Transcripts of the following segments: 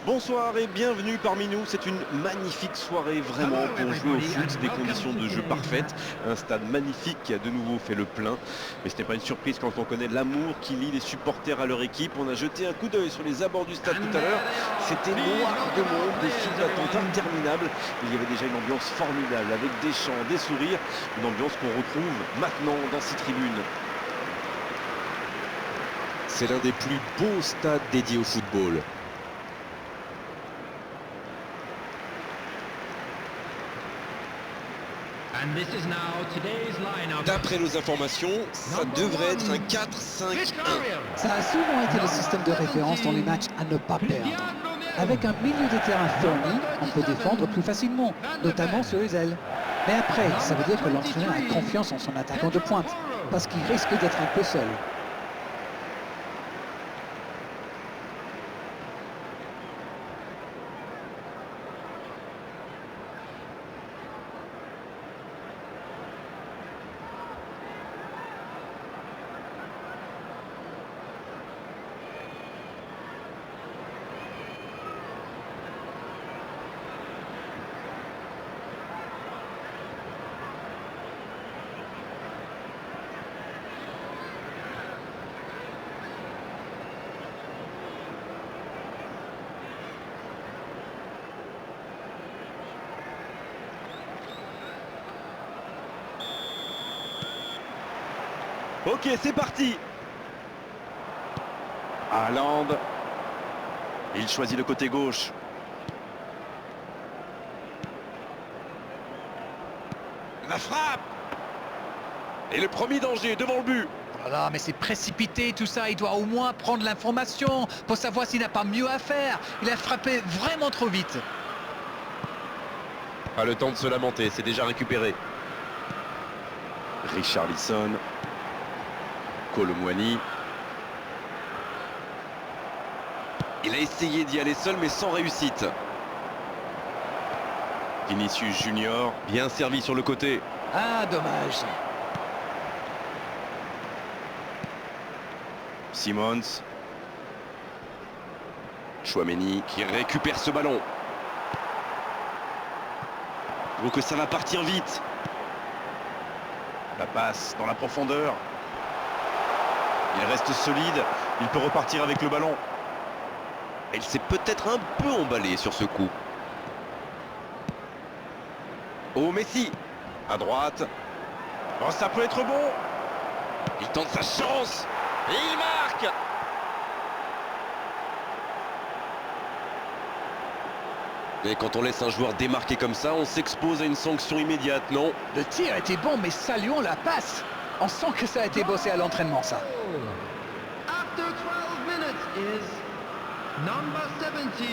Bonsoir et bienvenue parmi nous. C'est une magnifique soirée vraiment pour jouer au foot, des conditions de jeu parfaites, un stade magnifique qui a de nouveau fait le plein. Mais ce n'est pas une surprise quand on connaît l'amour qui lie les supporters à leur équipe. On a jeté un coup d'œil sur les abords du stade tout à l'heure. C'était noir de monde, des files d'attente interminables. Il y avait déjà une ambiance formidable avec des chants, des sourires, une ambiance qu'on retrouve maintenant dans ces tribunes. C'est l'un des plus beaux stades dédiés au football. D'après nos informations, ça devrait être un 4-5-1. Ça a souvent été le système de référence dans les matchs à ne pas perdre. Avec un milieu de terrain fourni, on peut défendre plus facilement, notamment sur les ailes. Mais après, ça veut dire que l'entraîneur a confiance en son attaquant de pointe, parce qu'il risque d'être un peu seul. Ok, c'est parti. Haaland. Il choisit le côté gauche. La frappe. Et le premier danger devant le but. Voilà, mais c'est précipité tout ça, il doit au moins prendre l'information pour savoir s'il n'a pas mieux à faire. Il a frappé vraiment trop vite. Pas le temps de se lamenter, c'est déjà récupéré. Richarlison. Colomouani. Il a essayé d'y aller seul mais sans réussite. Vinicius Junior, bien servi sur le côté. Ah, dommage. Simons. Chouameni qui récupère ce ballon. Donc que ça va partir vite. La passe dans la profondeur. Il reste solide, il peut repartir avec le ballon. Il s'est peut-être un peu emballé sur ce coup. Oh, Messi, à droite. Oh, ça peut être bon. Il tente sa chance. Et il marque. Et quand on laisse un joueur démarquer comme ça, on s'expose à une sanction immédiate, non? Le tir était bon, mais saluons la passe. On sent que ça a été bossé à l'entraînement, ça. After 12 minutes is number 17,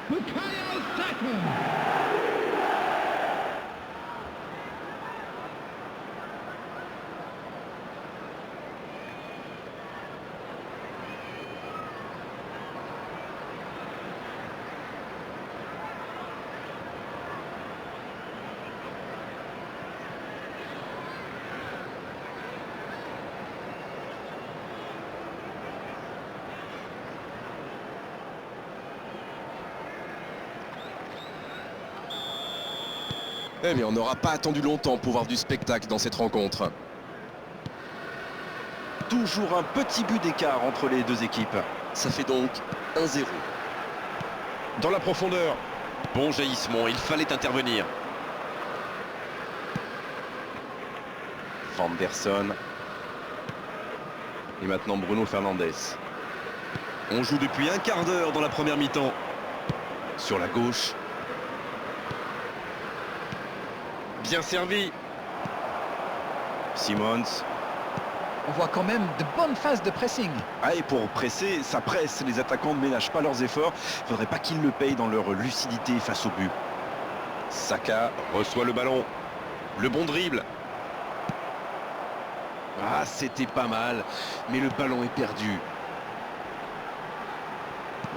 Bukayo Saka. Eh bien, on n'aura pas attendu longtemps pour voir du spectacle dans cette rencontre. Toujours un petit but d'écart entre les deux équipes. Ça fait donc 1-0. Dans la profondeur. Bon jaillissement, il fallait intervenir. Vanderson. Et maintenant Bruno Fernandes. On joue depuis un quart d'heure dans la première mi-temps. Sur la gauche. Bien servi. Simons. On voit quand même de bonnes phases de pressing. Ah, et pour presser, ça presse. Les attaquants ne ménagent pas leurs efforts. Il ne faudrait pas qu'ils le payent dans leur lucidité face au but. Saka reçoit le ballon. Le bon dribble. Ah, c'était pas mal. Mais le ballon est perdu.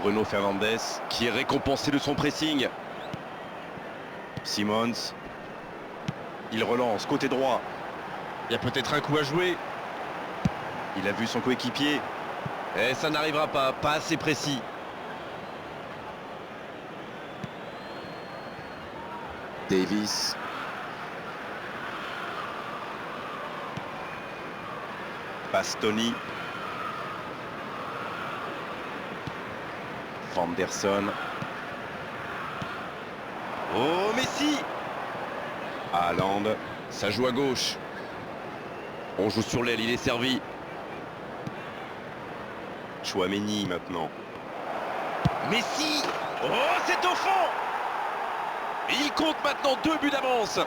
Bruno Fernandes qui est récompensé de son pressing. Simons. Il relance, côté droit. Il y a peut-être un coup à jouer. Il a vu son coéquipier. Et ça n'arrivera pas, pas assez précis. Davis. Bastoni. Vanderson. Oh, Messi! Haaland. Ça joue à gauche. On joue sur l'aile, il est servi. Chouameni maintenant. Messi! Oh, c'est au fond! Et il compte maintenant 2 buts d'avance.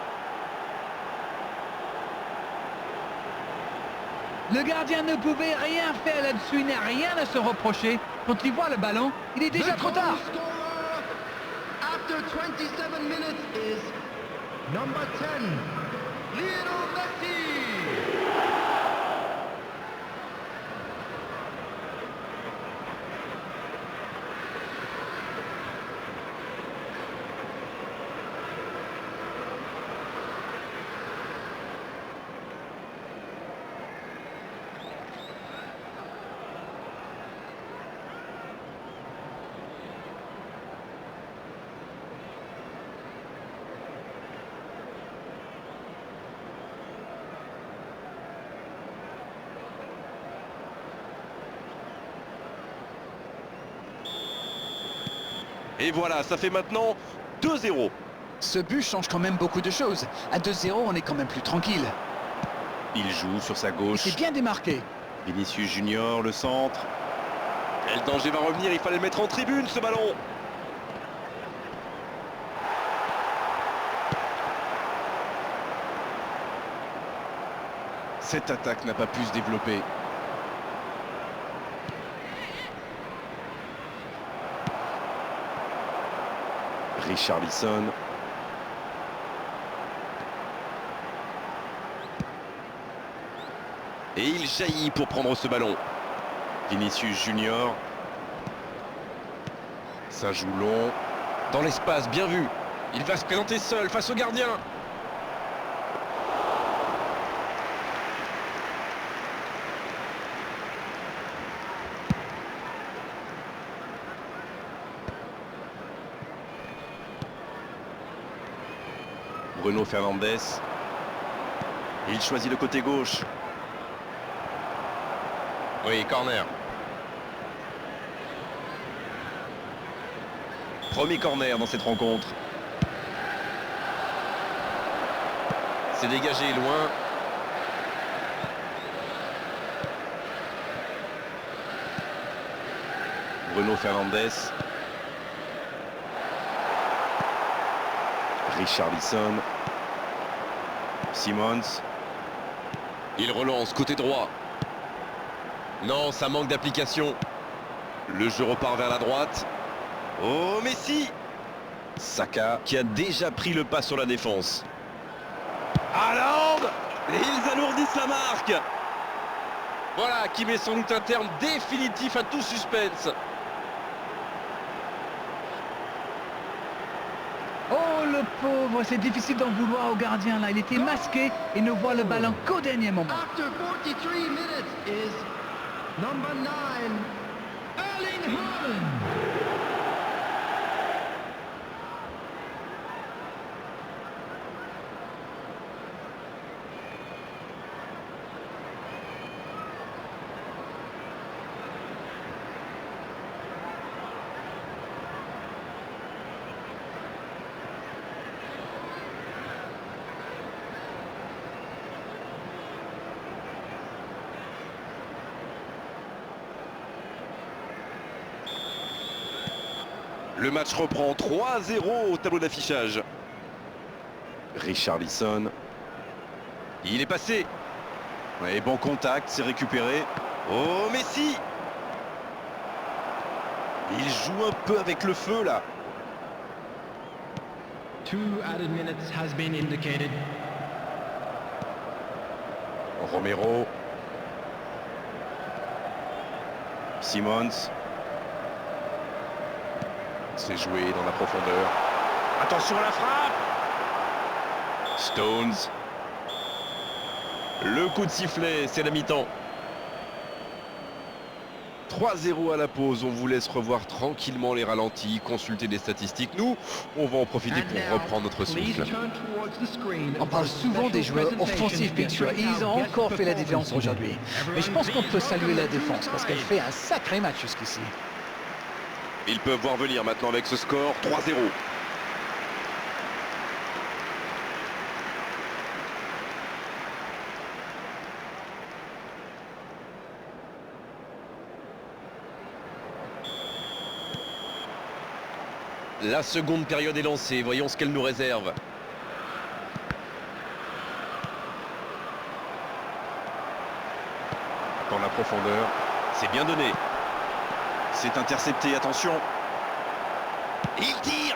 Le gardien ne pouvait rien faire là-dessus, il n'a rien à se reprocher. Quand il voit le ballon, il est déjà trop tard. The goal scorer after 27 minutes is number 10, Lionel Messi. Et voilà, ça fait maintenant 2-0. Ce but change quand même beaucoup de choses. À 2-0, on est quand même plus tranquille. Il joue sur sa gauche. C'est bien démarqué. Vinicius Junior, le centre. Quel danger va revenir, il fallait le mettre en tribune ce ballon. Cette attaque n'a pas pu se développer. Richarlison. Et il jaillit pour prendre ce ballon. Vinicius Junior. Ça joue long. Dans l'espace, bien vu. Il va se présenter seul face au gardien. Bruno Fernandes. Il choisit le côté gauche. Oui, corner. Premier corner dans cette rencontre. C'est dégagé loin. Bruno Fernandes. Richarlison. Simons. Il relance côté droit. Non, ça manque d'application. Le jeu repart vers la droite. Oh, Messi! Saka. Qui a déjà pris le pas sur la défense. Haaland. Et ils alourdissent la marque. Voilà, qui met sans doute un terme définitif à tout suspense. Oh le pauvre, c'est difficile d'en vouloir au gardien là. Il était masqué et ne voit le ballon qu'au dernier moment. After 43 minutes is number 9, Erling Haaland. Le match reprend 3-0 au tableau d'affichage. Richarlison. Il est passé. Ouais, bon contact, c'est récupéré. Oh, Messi! Il joue un peu avec le feu là. 2 added minutes has been indicated. Romero. Simons. C'est joué dans la profondeur. Attention à la frappe. Stones. Le coup de sifflet, c'est la mi-temps. 3-0 à la pause, on vous laisse revoir tranquillement les ralentis, consulter des statistiques. Nous, on va en profiter pour reprendre notre souffle. On parle souvent des joueurs offensifs, bien sûr, et ils ont encore fait la différence aujourd'hui. Mais je pense qu'on peut saluer la défense, parce qu'elle fait un sacré match jusqu'ici. Ils peuvent voir venir maintenant avec ce score 3-0. La seconde période est lancée, voyons ce qu'elle nous réserve. Dans la profondeur, c'est bien donné. C'est intercepté, attention. Il tire.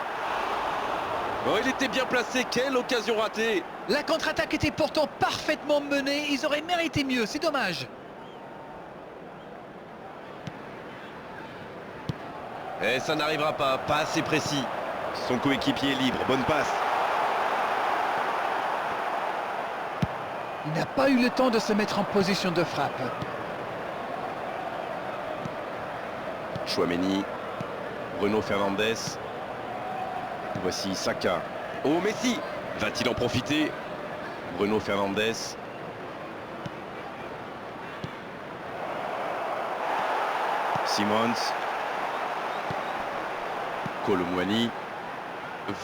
Oh, il était bien placé, quelle occasion ratée. La contre-attaque était pourtant parfaitement menée. Ils auraient mérité mieux, c'est dommage. Et ça n'arrivera pas assez précis. Son coéquipier est libre, bonne passe. Il n'a pas eu le temps de se mettre en position de frappe. Chouameni, Bruno Fernandes. Voici Saka. Oh, Messi va-t-il en profiter? Bruno Fernandes. Simons. Kolo Muani.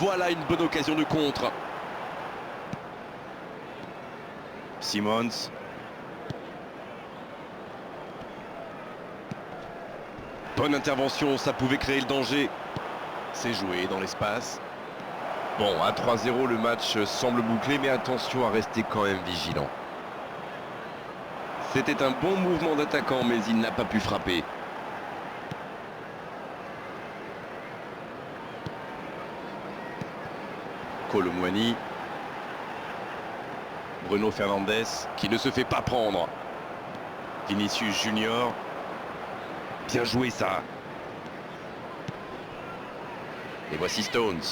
Voilà une bonne occasion de contre. Simons. Bonne intervention, ça pouvait créer le danger. C'est joué dans l'espace. Bon, à 3-0, le match semble bouclé, mais attention à rester quand même vigilant. C'était un bon mouvement d'attaquant, mais il n'a pas pu frapper. Kolo Muani. Bruno Fernandes. Qui ne se fait pas prendre. Vinicius Junior. Bien joué ça. Et voici Stones.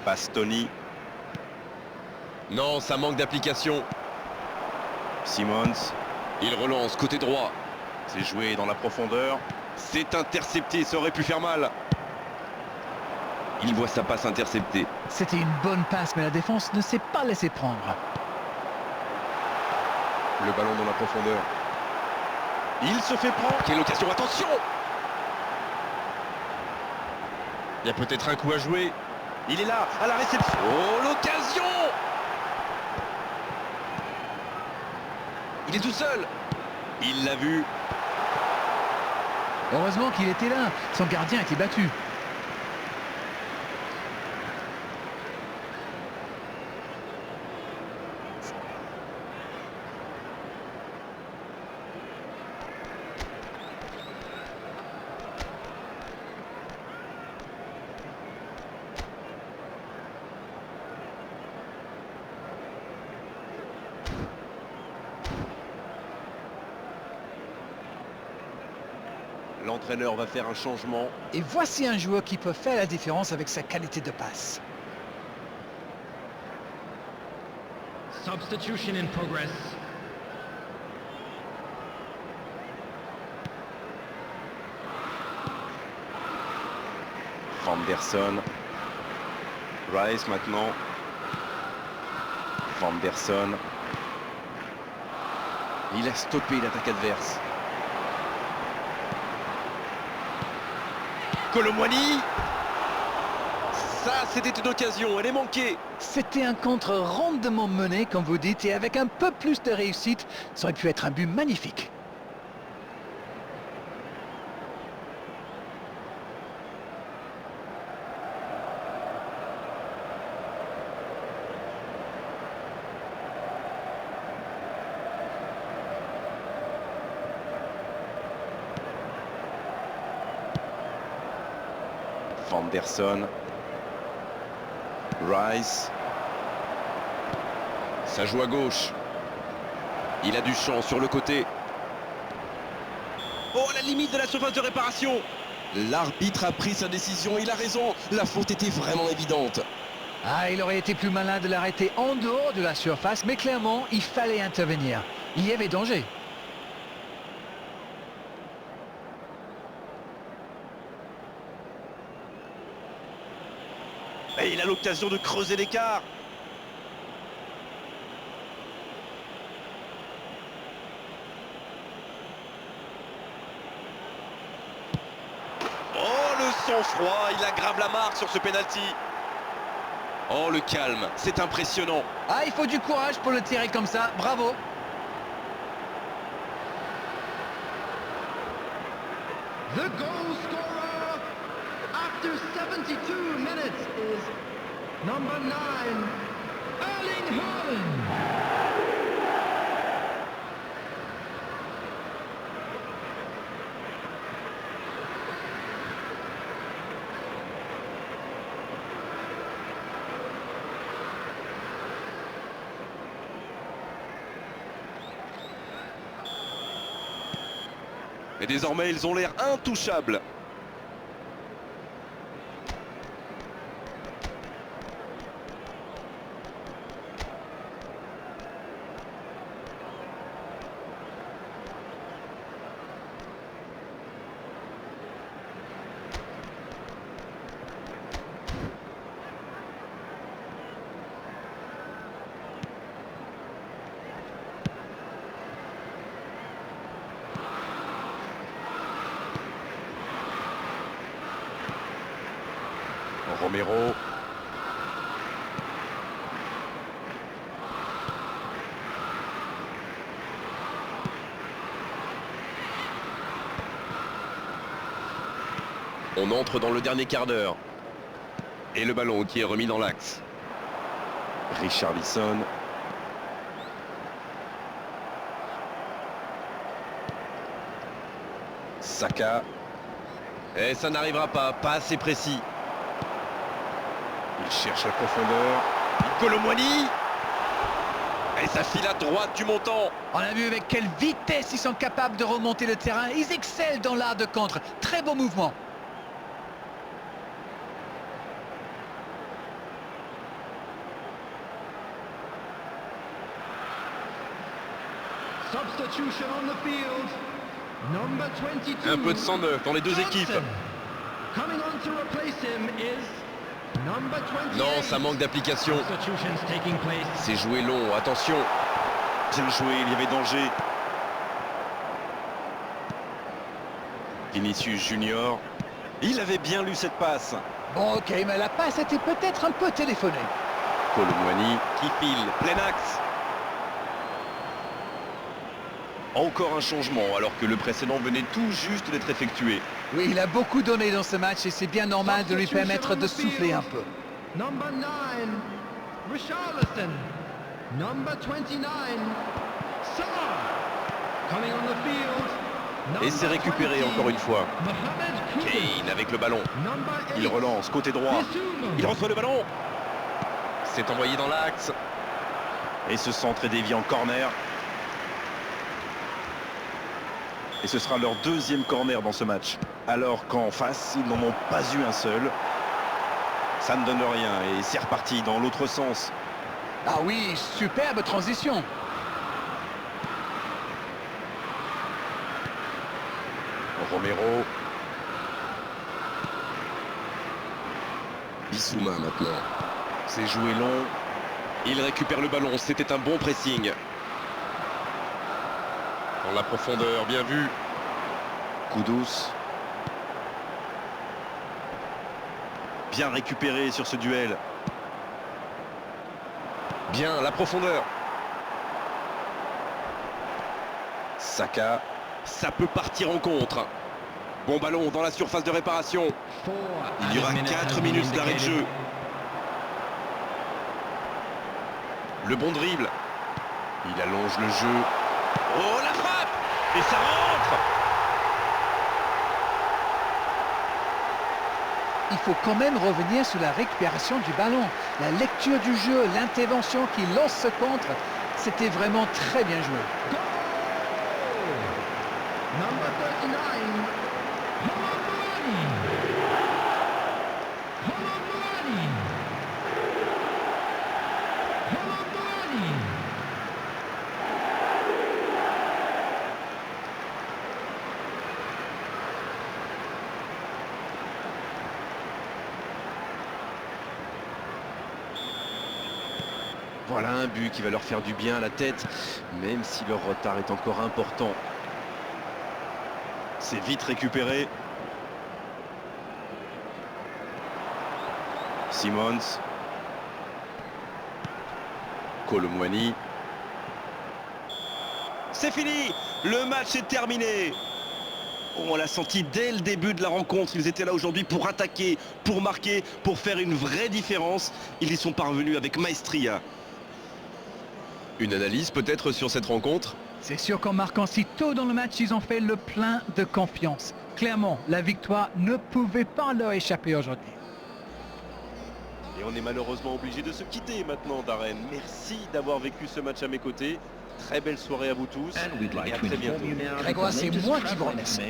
Bastoni. Non, ça manque d'application. Simons. Il relance côté droit. C'est joué dans la profondeur. C'est intercepté, ça aurait pu faire mal. Il voit sa passe interceptée. C'était une bonne passe, mais la défense ne s'est pas laissée prendre. Le ballon dans la profondeur. Il se fait prendre. Quelle occasion, attention! Il y a peut-être un coup à jouer. Il est là, à la réception. Oh, l'occasion! Il est tout seul. Il l'a vu. Heureusement qu'il était là. Son gardien était battu. L'entraîneur va faire un changement. Et voici un joueur qui peut faire la différence avec sa qualité de passe. Substitution in progress. Vanderson. Rice maintenant. Vanderson. Il a stoppé l'attaque adverse. Kolo Muani. Ça, c'était une occasion, elle est manquée. C'était un contre rondement mené, comme vous dites, et avec un peu plus de réussite, ça aurait pu être un but magnifique. Vanderson. Rice. Ça joue à gauche. Il a du champ sur le côté. Oh, à la limite de la surface de réparation. L'arbitre a pris sa décision, il a raison. La faute était vraiment évidente. Ah, il aurait été plus malin de l'arrêter en dehors de la surface, mais clairement, il fallait intervenir. Il y avait danger. Et il a l'occasion de creuser l'écart. Oh, le sang-froid, il aggrave la marque sur ce penalty. Oh, le calme, c'est impressionnant. Ah, il faut du courage pour le tirer comme ça. Bravo. The goal scorer after 72 minutes is number 9, Erling Haaland. Et désormais, ils ont l'air intouchables. Romero. On entre dans le dernier quart d'heure. Et le ballon qui est remis dans l'axe. Richarlison. Saka. Et ça n'arrivera pas assez précis. Il cherche la profondeur. Kolo Muani. Et ça file à droite du montant. On a vu avec quelle vitesse ils sont capables de remonter le terrain. Ils excellent dans l'art de contre. Très beau mouvement. Substitution on the field. Number 22. Un peu de sang neuf dans les deux équipes. Johnson. Coming on to replace him is number 28. Non, ça manque d'application. Substitutions taking place. C'est joué long, attention. Bien joué, il y avait danger. Vinicius Junior. Il avait bien lu cette passe. Bon, ok, mais la passe était peut-être un peu téléphonée. Kolo Muani qui file, plein axe. Encore un changement alors que le précédent venait tout juste d'être effectué. Oui, il a beaucoup donné dans ce match et c'est bien normal de lui permettre de souffler un peu. Number 9, Richarlison. Number 29, Salah. Coming on the field. Et c'est récupéré encore une fois. Mohamed Kudus. Kane avec le ballon. Number 8, Il relance, côté droit. Bissouma. Il reçoit le ballon. C'est envoyé dans l'axe. Et ce centre est dévié en corner. Et ce sera leur deuxième corner dans ce match. Alors qu'en face, ils n'en ont pas eu un seul. Ça ne donne rien et c'est reparti dans l'autre sens. Ah oui, superbe transition. Romero. Bissouma maintenant. C'est joué long. Il récupère le ballon. C'était un bon pressing. Dans la profondeur, bien vu. Kudus. Bien récupéré sur ce duel. Bien, la profondeur. Saka. Ça peut partir en contre. Bon ballon dans la surface de réparation. Il y aura 4 minutes d'arrêt de jeu. Le bon dribble. Il allonge le jeu. Oh, la frappe! Et ça rentre! Il faut quand même revenir sur la récupération du ballon. La lecture du jeu, l'intervention qui lance ce contre, c'était vraiment très bien joué. Number 39, Holland Muani. Holland Muani. Holland Muani. Voilà un but qui va leur faire du bien à la tête, même si leur retard est encore important. C'est vite récupéré. Simons. Kolo Muani. C'est fini, le match est terminé. On l'a senti dès le début de la rencontre, ils étaient là aujourd'hui pour attaquer, pour marquer, pour faire une vraie différence. Ils y sont parvenus avec maestria. Une analyse peut-être sur cette rencontre? C'est sûr qu'en marquant si tôt dans le match, ils ont fait le plein de confiance. Clairement, la victoire ne pouvait pas leur échapper aujourd'hui. Et on est malheureusement obligé de se quitter maintenant, Darren. Merci d'avoir vécu ce match à mes côtés. Très belle soirée à vous tous et à très bientôt. Grégoire, c'est moi qui vous remercie.